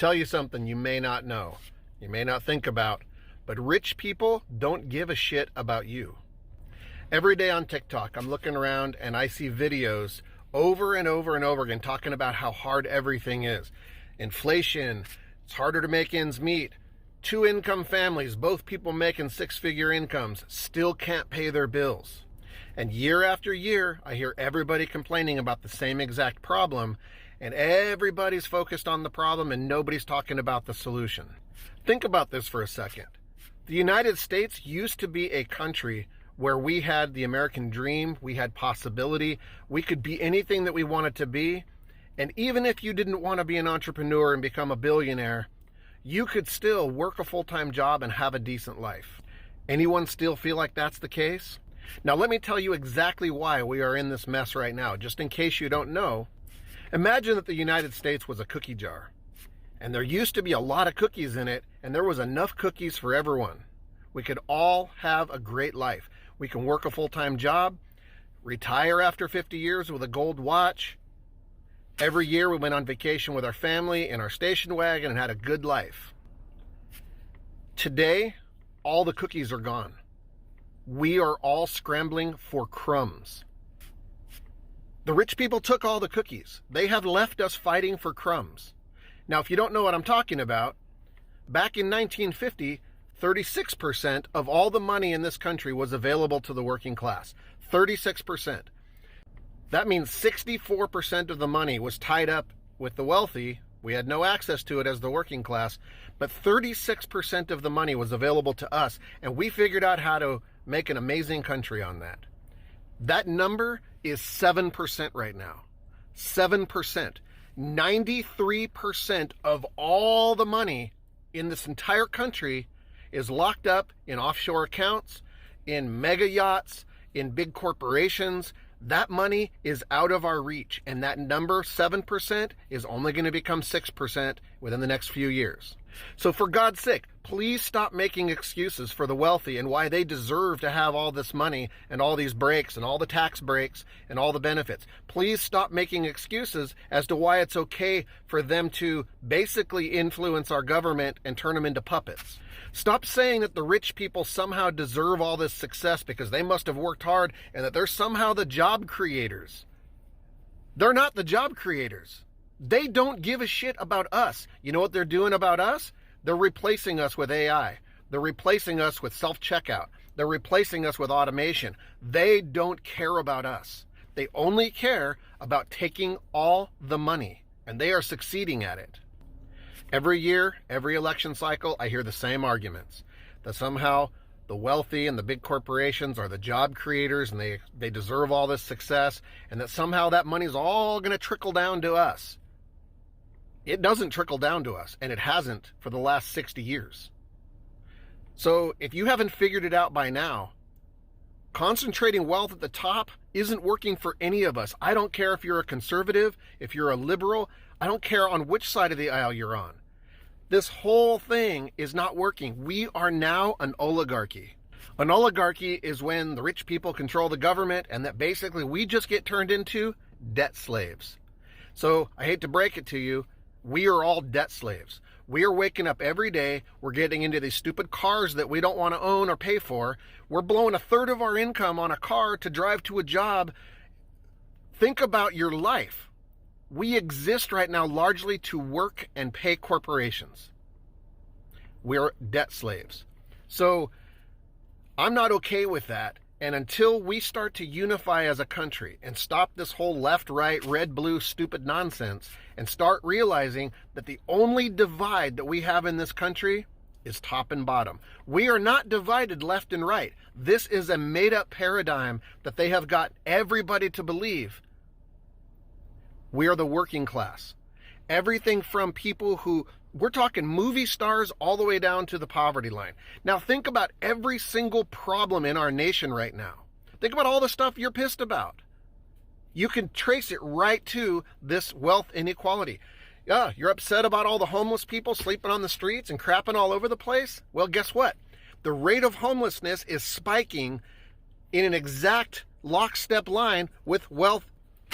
Tell you something you may not know, you may not think about, but rich people don't give a shit about you. Every day on TikTok, I'm looking around and I see videos over and over and over again talking about how hard everything is. Inflation, it's harder to make ends meet. Two-income families, both people making six-figure incomes, still can't pay their bills. And year after year, I hear everybody complaining about the same exact problem, and everybody's focused on the problem and nobody's talking about the solution. Think about this for a second. The United States used to be a country where we had the American dream, we had possibility, we could be anything that we wanted to be, and even if you didn't want to be an entrepreneur and become a billionaire, you could still work a full-time job and have a decent life. Anyone still feel like that's the case? Now let me tell you exactly why we are in this mess right now, just in case you don't know. Imagine that the United States was a cookie jar, and there used to be a lot of cookies in it, and there was enough cookies for everyone. We could all have a great life. We can work a full-time job, retire after 50 years with a gold watch. Every year we went on vacation with our family in our station wagon and had a good life. Today, all the cookies are gone. We are all scrambling for crumbs. The rich people took all the cookies. They have left us fighting for crumbs. Now, if you don't know what I'm talking about, back in 1950, 36% of all the money in this country was available to the working class. 36%. That means 64% of the money was tied up with the wealthy. We had no access to it as the working class, but 36% of the money was available to us, and we figured out how to make an amazing country on that. That number is 7% right now. 7%. 93% of all the money in this entire country is locked up in offshore accounts, in mega yachts, in big corporations. That money is out of our reach, and that number, 7%, is only going to become 6% within the next few years. So for God's sake, please stop making excuses for the wealthy and why they deserve to have all this money and all these breaks and all the tax breaks and all the benefits. Please stop making excuses as to why it's okay for them to basically influence our government and turn them into puppets. Stop saying that the rich people somehow deserve all this success because they must have worked hard and that they're somehow the job creators. They're not the job creators. They don't give a shit about us. You know what they're doing about us? They're replacing us with AI. They're replacing us with self-checkout. They're replacing us with automation. They don't care about us. They only care about taking all the money, and they are succeeding at it. Every year, every election cycle, I hear the same arguments, that somehow the wealthy and the big corporations are the job creators and they deserve all this success, and that somehow that money's all going to trickle down to us. It doesn't trickle down to us, and it hasn't for the last 60 years. So if you haven't figured it out by now, concentrating wealth at the top isn't working for any of us. I don't care if you're a conservative, if you're a liberal, I don't care on which side of the aisle you're on. This whole thing is not working. We are now an oligarchy. An oligarchy is when the rich people control the government and that basically we just get turned into debt slaves. So I hate to break it to you, we are all debt slaves. We are waking up every day. We're getting into these stupid cars that we don't want to own or pay for. We're blowing a third of our income on a car to drive to a job. Think about your life. We exist right now largely to work and pay corporations. We're debt slaves. So I'm not okay with that. And until we start to unify as a country and stop this whole left, right, red, blue, stupid nonsense and start realizing that the only divide that we have in this country is top and bottom. We are not divided left and right. This is a made-up paradigm that they have got everybody to believe. We are the working class. Everything from people who, we're talking movie stars all the way down to the poverty line. Now think about every single problem in our nation right now. Think about all the stuff you're pissed about. You can trace it right to this wealth inequality. Yeah, you're upset about all the homeless people sleeping on the streets and crapping all over the place? Well, guess what? The rate of homelessness is spiking in an exact lockstep line with wealth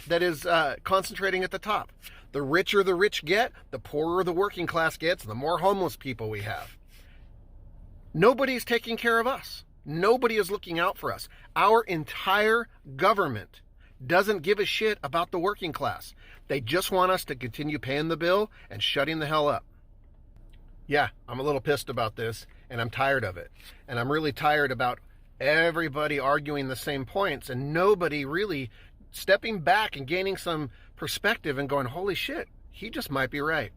that is concentrating at the top. The richer the rich get, the poorer the working class gets, the more homeless people we have. Nobody's taking care of us. Nobody is looking out for us. Our entire government doesn't give a shit about the working class. They just want us to continue paying the bill and shutting the hell up. Yeah, I'm a little pissed about this, and I'm tired of it. And I'm really tired about everybody arguing the same points and nobody really stepping back and gaining some perspective and going, holy shit, he just might be right.